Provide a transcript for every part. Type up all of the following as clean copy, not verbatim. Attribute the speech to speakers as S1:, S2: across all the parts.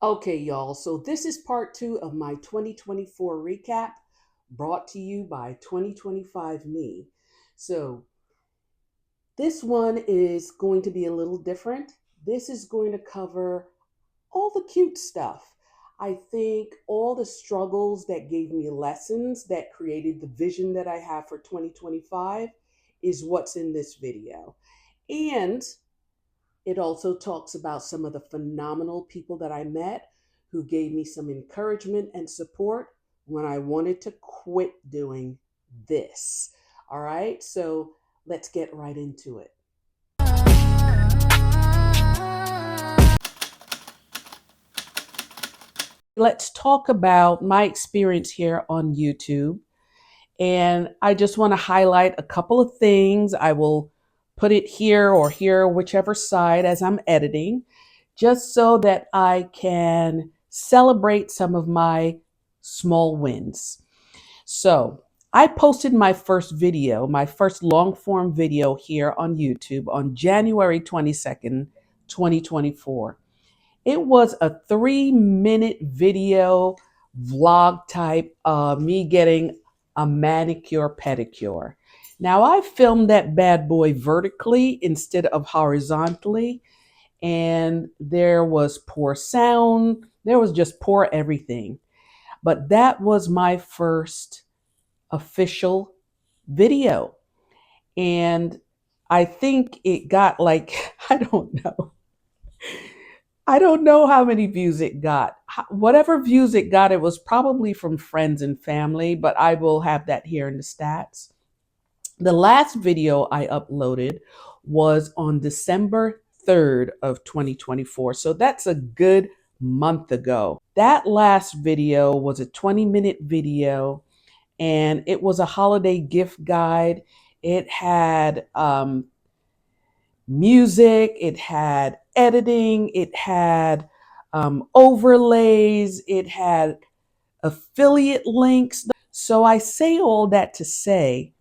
S1: Okay, y'all. So this is part two of my 2024 recap brought to you by 2025 Me. So this one is going to be a little different. This is going to cover all the cute stuff. I think all the struggles that gave me lessons that created the vision that I have for 2025 is what's in this video. And it also talks about some of the phenomenal people that I met who gave me some encouragement and support when I wanted to quit doing this. All right, so let's get right into it. Let's talk about my experience here on YouTube. And I just want to highlight a couple of things. I will put it here or here, whichever side as I'm editing, just so that I can celebrate some of my small wins. So I posted my first video, my first long form video here on YouTube on January 22nd, 2024. It was a 3-minute video vlog type of me getting a manicure pedicure. Now I filmed that bad boy vertically instead of horizontally, and there was poor sound, there was just poor everything. But that was my first official video. And I think it got like, I don't know how many views it got. Whatever views it got, it was probably from friends and family, but I will have that here in the stats. The last video I uploaded was on December 3rd of 2024. So that's a good month ago. That last video was a 20-minute video, and it was a holiday gift guide. It had music, it had editing, it had overlays, it had affiliate links. So I say all that to say,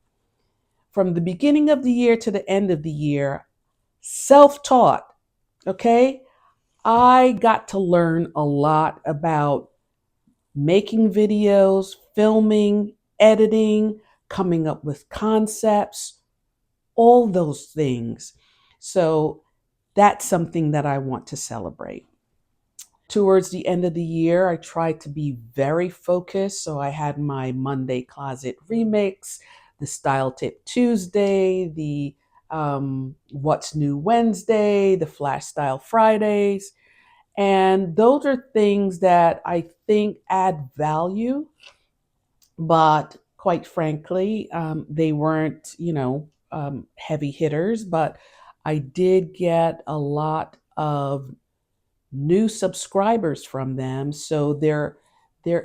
S1: from the beginning of the year to the end of the year, self taught, okay? I got to learn a lot about making videos, filming, editing, coming up with concepts, all those things. So that's something that I want to celebrate. Towards the end of the year, I tried to be very focused. So I had my Monday Closet remix, the Style Tip Tuesday, the What's New Wednesday, the Flash Style Fridays. And those are things that I think add value, but quite frankly, they weren't, heavy hitters. But I did get a lot of new subscribers from them. So there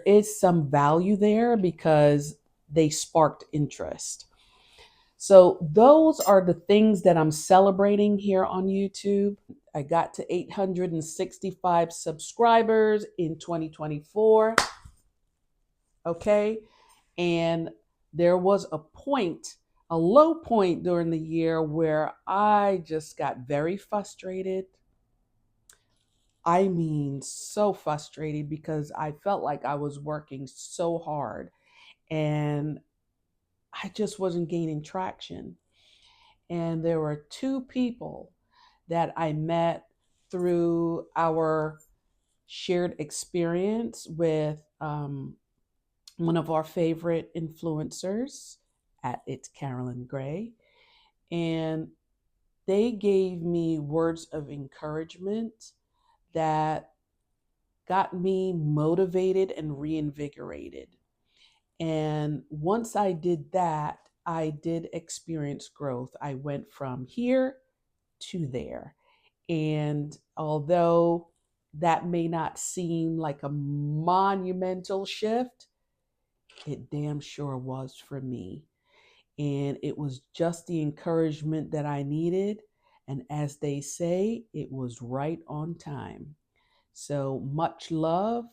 S1: is some value there because they sparked interest. So those are the things that I'm celebrating here on YouTube. I got to 865 subscribers in 2024. Okay. And there was a low point during the year where I just got very frustrated. I mean, so frustrated because I felt like I was working so hard and I just wasn't gaining traction. And there were two people that I met through our shared experience with one of our favorite influencers at It's Carolyn Gray. And they gave me words of encouragement that got me motivated and reinvigorated. And once I did that, I did experience growth. I went from here to there. And although that may not seem like a monumental shift, it damn sure was for me. And it was just the encouragement that I needed. And as they say, it was right on time. So much love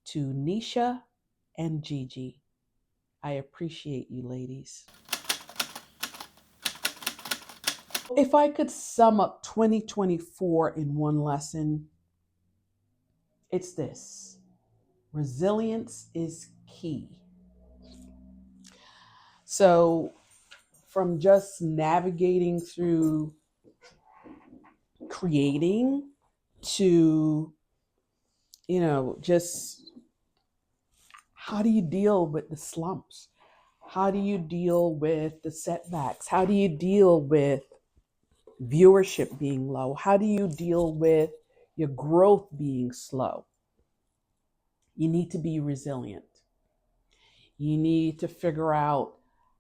S1: to Nisha and Gigi. I appreciate you, ladies. If I could sum up 2024 in one lesson, It's this: resilience is key. So, from just navigating through creating to, just how do you deal with the slumps? How do you deal with the setbacks? How do you deal with viewership being low? How do you deal with your growth being slow? You need to be resilient. You need to figure out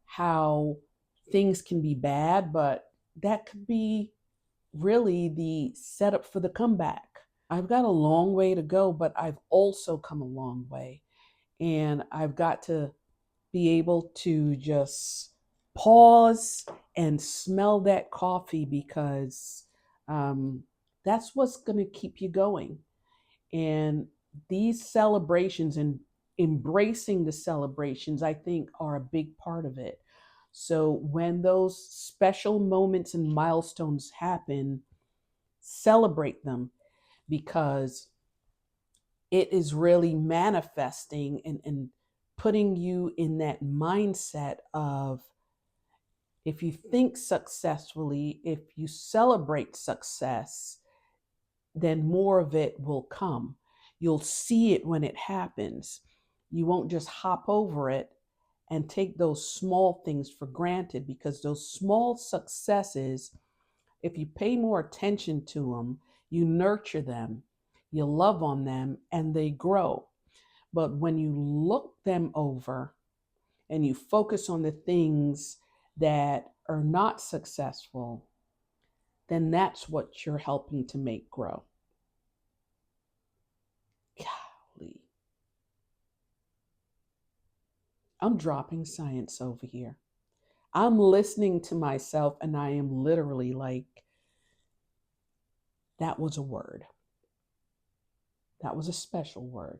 S1: how things can be bad, but that could be really the setup for the comeback. I've got a long way to go, but I've also come a long way. And I've got to be able to just pause and smell that coffee because um, that's what's going to keep you going. And these celebrations and embracing the celebrations, I think, are a big part of it. So when those special moments and milestones happen, celebrate them because it is really manifesting and putting you in that mindset of if you think successfully, if you celebrate success, then more of it will come. You'll see it when it happens. You won't just hop over it and take those small things for granted because those small successes, if you pay more attention to them, you nurture them, you love on them, and they grow. But when you look them over and you focus on the things that are not successful, then that's what you're helping to make grow. Golly, I'm dropping science over here. I'm listening to myself and I am literally like, that was a word. That was a special word.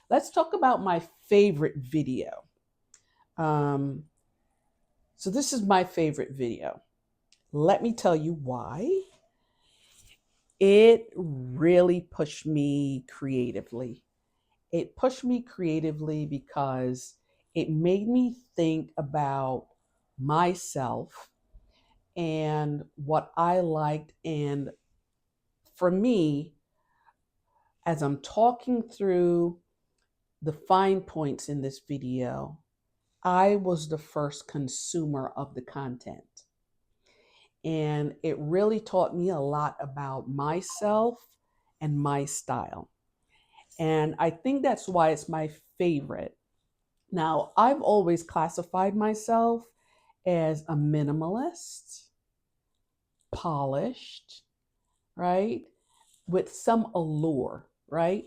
S1: Let's talk about my favorite video. Um, so, this is my favorite video. Let me tell you why. It really pushed me creatively. It pushed me creatively because it made me think about myself and what I liked. And for me, as I'm talking through the fine points in this video, I was the first consumer of the content. And it really taught me a lot about myself and my style. And I think that's why it's my favorite. Now, I've always classified myself as a minimalist, polished, right? With some allure, right?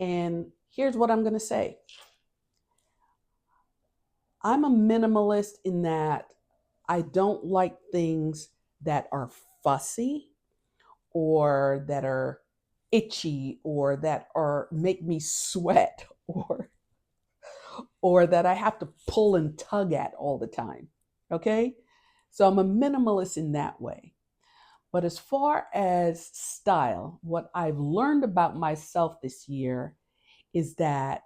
S1: And here's what I'm going to say: I'm a minimalist in that I don't like things that are fussy or that are itchy or that are make me sweat or that I have to pull and tug at all the time. Okay? So I'm a minimalist in that way. But as far as style, what I've learned about myself this year is that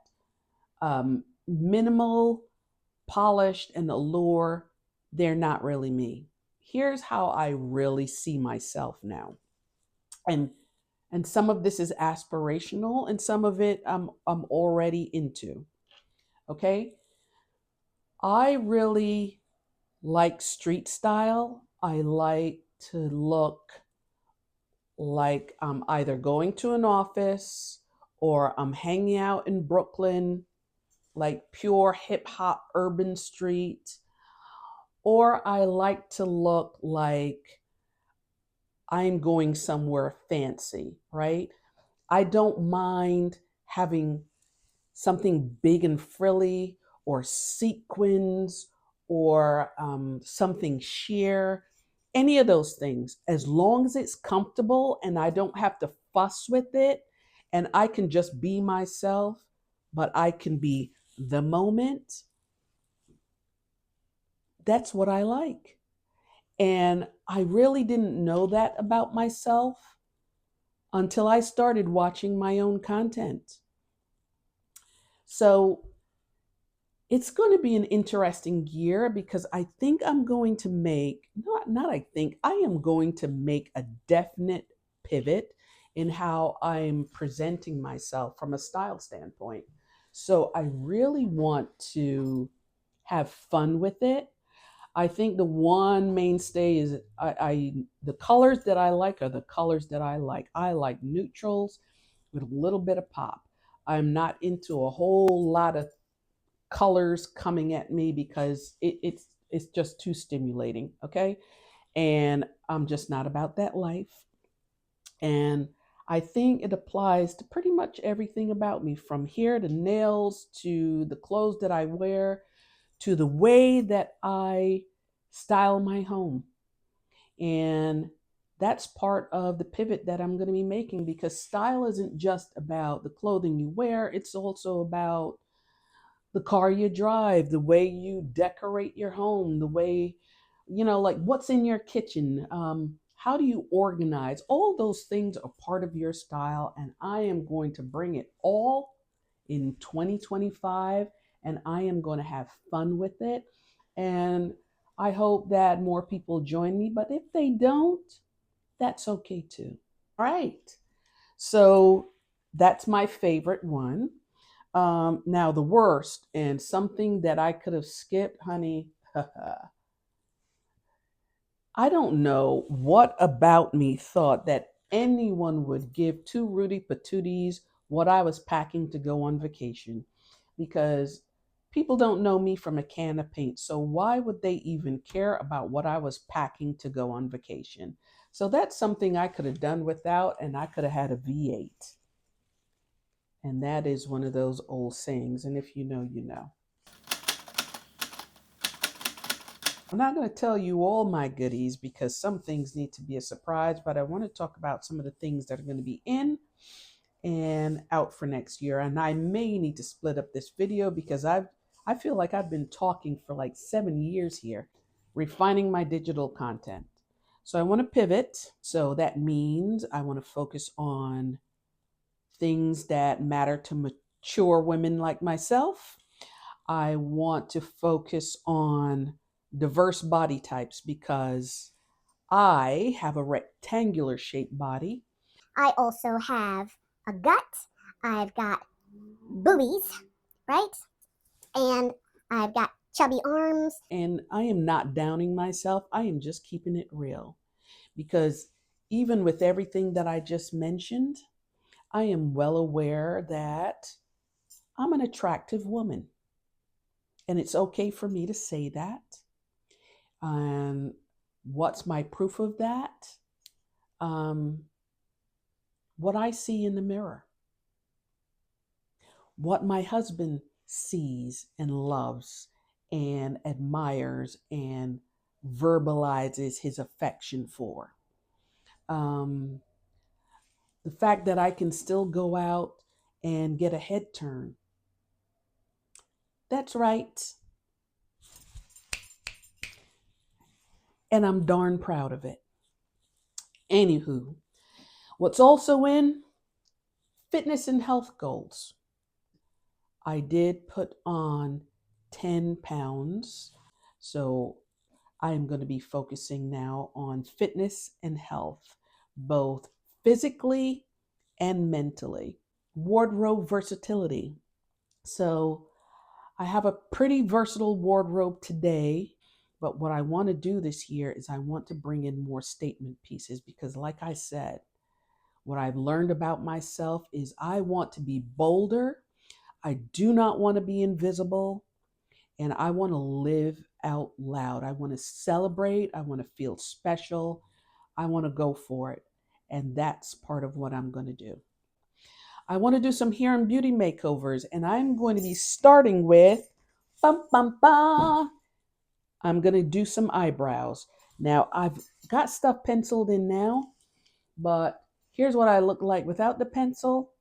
S1: minimal, polished, and allure, they're not really me. Here's how I really see myself now. And some of this is aspirational and some of it I'm already into. Okay? I really like street style. I like to look like I'm either going to an office or I'm hanging out in Brooklyn, like pure hip hop urban street, or I like to look like I'm going somewhere fancy, right? I don't mind having something big and frilly or sequins or something sheer, any of those things, as long as it's comfortable and I don't have to fuss with it and I can just be myself, but I can be the moment. That's what I like. And I really didn't know that about myself until I started watching my own content. So it's going to be an interesting year because I think I'm going to make, not I think, I am going to make a definite pivot in how I'm presenting myself from a style standpoint. So I really want to have fun with it. I think the one mainstay is I the colors that I like are the colors that I like. I like neutrals with a little bit of pop. I'm not into a whole lot of colors coming at me because it's just too stimulating. Okay, and I'm just not about that life. And I think it applies to pretty much everything about me, from hair to nails to the clothes that I wear to the way that I style my home. And that's part of the pivot that I'm going to be making, because style isn't just about the clothing you wear, it's also about the car you drive, the way you decorate your home, the way, like what's in your kitchen, how do you organize? All those things are part of your style, and I am going to bring it all in 2025, and I am going to have fun with it. And I hope that more people join me, but if they don't, that's okay too. All right. So that's my favorite one. Now, the worst, and something that I could have skipped, honey. I don't know what about me thought that anyone would give two Rudy Patooties what I was packing to go on vacation, because people don't know me from a can of paint. So, why would they even care about what I was packing to go on vacation? So, that's something I could have done without, and I could have had a V8. And that is one of those old sayings. And if you know, you know. I'm not going to tell you all my goodies because some things need to be a surprise, but I want to talk about some of the things that are going to be in and out for next year. And I may need to split up this video because I feel like I've been talking for like 7 years here, refining my digital content. So I want to pivot. So that means I want to focus on things that matter to mature women like myself. I want to focus on diverse body types because I have a rectangular shaped body.
S2: I also have a gut. I've got boobies, right? And I've got chubby arms.
S1: And I am not downing myself, I am just keeping it real. Because even with everything that I just mentioned, I am well aware that I'm an attractive woman. And it's okay for me to say that. And what's my proof of that? Um, what I see in the mirror, what my husband sees and loves and admires and verbalizes his affection for. Um, the fact that I can still go out and get a head turn. That's right. And I'm darn proud of it. Anywho, what's also in fitness and health goals. I did put on 10 pounds. So I'm going to be focusing now on fitness and health, both physically and mentally. Wardrobe versatility. So I have a pretty versatile wardrobe today, but what I want to do this year is I want to bring in more statement pieces because, like I said, what I've learned about myself is I want to be bolder. I do not want to be invisible, and I want to live out loud. I want to celebrate. I want to feel special. I want to go for it. And that's part of what I'm going to do. I want to do some hair and beauty makeovers, and I'm going to be starting with bum bum bum. I'm going to do some eyebrows. Now, I've got stuff penciled in now, but here's what I look like without the pencil.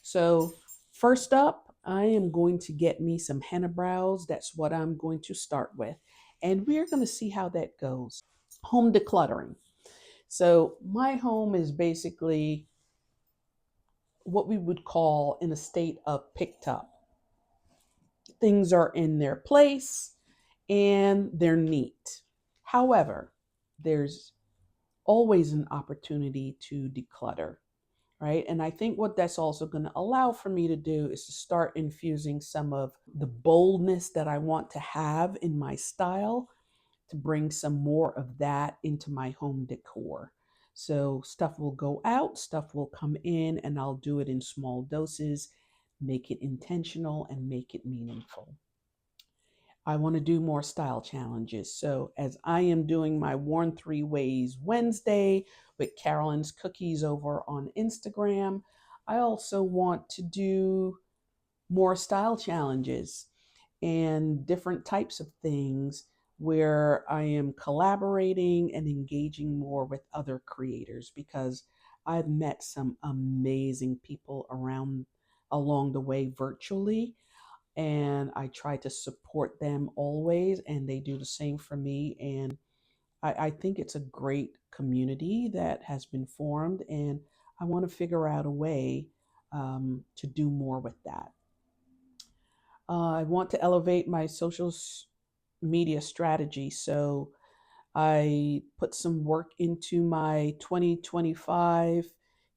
S1: So, first up, I am going to get me some henna brows. That's what I'm going to start with. And we're going to see how that goes. Home decluttering. So my home is basically what we would call in a state of picked up. Things are in their place and they're neat. However, there's always an opportunity to declutter, right? And I think what that's also going to allow for me to do is to start infusing some of the boldness that I want to have in my style, to bring some more of that into my home decor. So stuff will go out, stuff will come in, and I'll do it in small doses, make it intentional and make it meaningful. I want to do more style challenges. So, as I am doing my Worn Three Ways Wednesday with Carolyn's Cookies over on Instagram, I also want to do more style challenges and different types of things where I am collaborating and engaging more with other creators, because I've met some amazing people around along the way virtually, and I try to support them always, and they do the same for me. And I think it's a great community that has been formed, and I want to figure out a way to do more with that. I want to elevate my media strategy. So I put some work into my 2025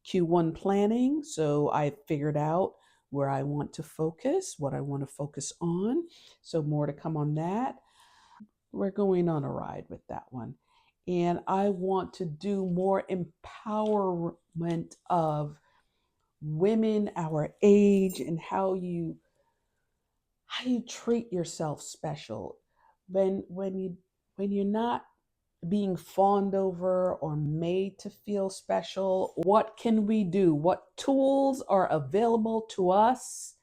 S1: Q1 planning. So I figured out where I want to focus, what I want to focus on. So more to come on that. We're going on a ride with that one. And I want to do more empowerment of women our age, and how you treat yourself special when you're not being fawned over or made to feel special. What can we do? What tools are available to us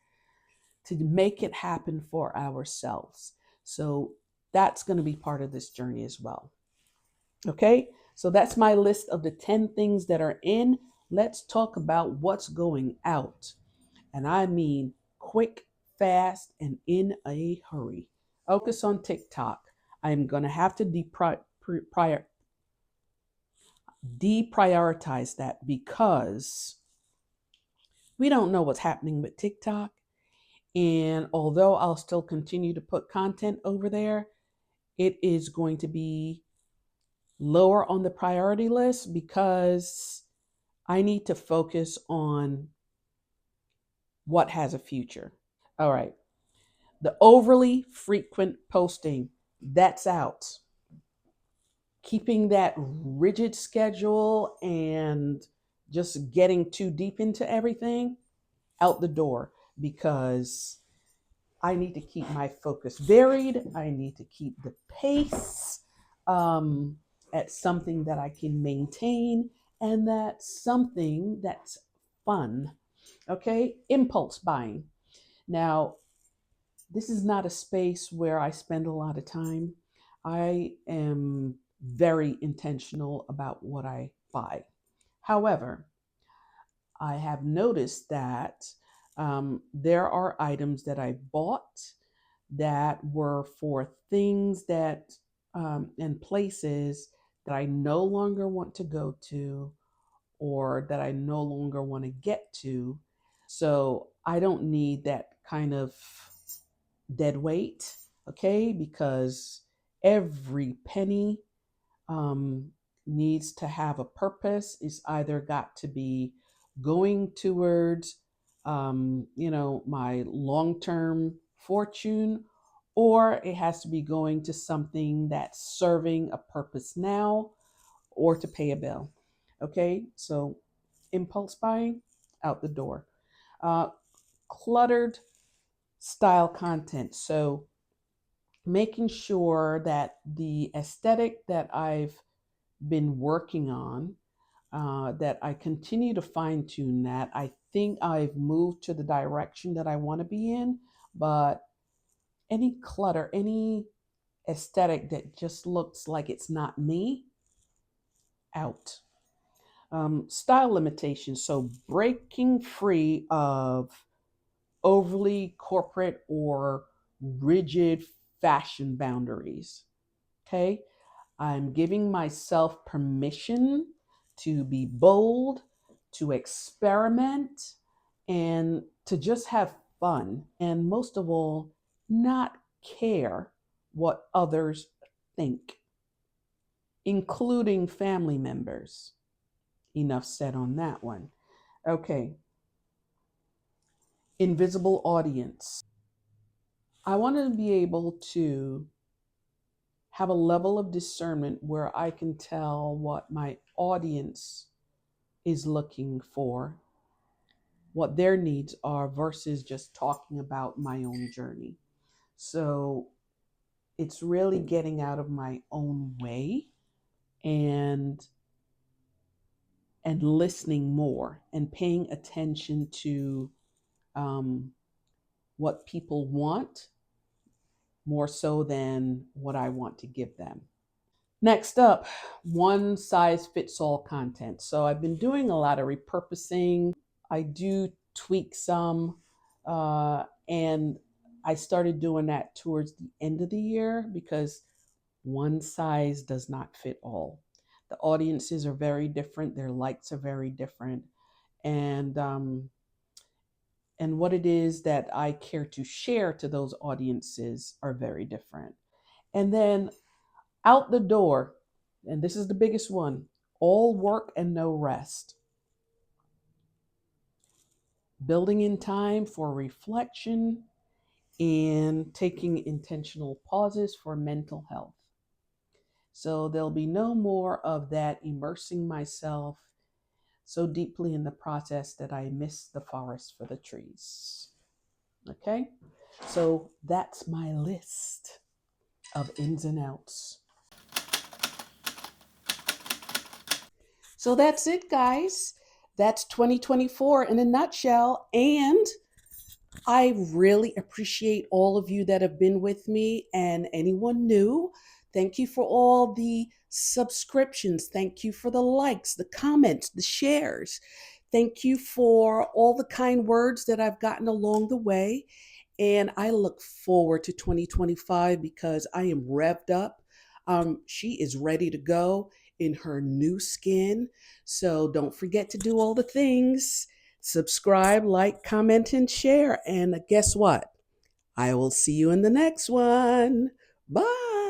S1: to make it happen for ourselves? So that's going to be part of this journey as well. Okay, so that's my list of the 10 things that are in. Let's talk about what's going out. And I mean quick, fast, and in a hurry. Focus on TikTok. I'm going to have to deprioritize that, because we don't know what's happening with TikTok. And although I'll still continue to put content over there, it is going to be lower on the priority list, because I need to focus on what has a future. All right. The overly frequent posting, that's out. Keeping that rigid schedule and just getting too deep into everything, out the door, because I need to keep my focus varied. I need to keep the pace um, at something that I can maintain, and that's something that's fun. Okay, impulse buying. Now, this is not a space where I spend a lot of time. I am very intentional about what I buy. However, I have noticed that there are items that I bought that were for things that and places that I no longer want to go to, or that I no longer want to get to. So I don't need that kind of dead weight, okay? Because every penny um, needs to have a purpose. It's either got to be going towards, my long term fortune, or it has to be going to something that's serving a purpose now, or to pay a bill. Okay, so impulse buying, out the door. Uh, Cluttered style content. So making sure that the aesthetic that I've been working on, that I continue to fine tune that. I think I've moved to the direction that I want to be in, but any clutter, any aesthetic that just looks like it's not me, out. Style limitations. So breaking free of overly corporate or rigid fashion boundaries. Okay. I'm giving myself permission to be bold, to experiment, and to just have fun. And most of all, not care what others think, including family members. Enough said on that one. Okay, invisible audience. I want to be able to have a level of discernment where I can tell what my audience is looking for, what their needs are, versus just talking about my own journey. So it's really getting out of my own way and listening more and paying attention to um, what people want more so than what I want to give them. Next up, one size fits all content. So I've been doing a lot of repurposing. I do tweak some, and I started doing that towards the end of the year because one size does not fit all. The audiences are very different, their likes are very different, and what it is that I care to share to those audiences are very different. And then out the door, and this is the biggest one, all work and no rest. Building in time for reflection and taking intentional pauses for mental health. So there'll be no more of that immersing myself so deeply in the process that I miss the forest for the trees. Okay? So that's my list of ins and outs. So that's it, guys. That's 2024 in a nutshell. And I really appreciate all of you that have been with me and anyone new. Thank you for all the subscriptions. Thank you for the likes, the comments, the shares. Thank you for all the kind words that I've gotten along the way. And I look forward to 2025 because I am revved up. She is ready to go in her new skin. So don't forget to do all the things: subscribe, like, comment, and share. And guess what? I will see you in the next one. Bye.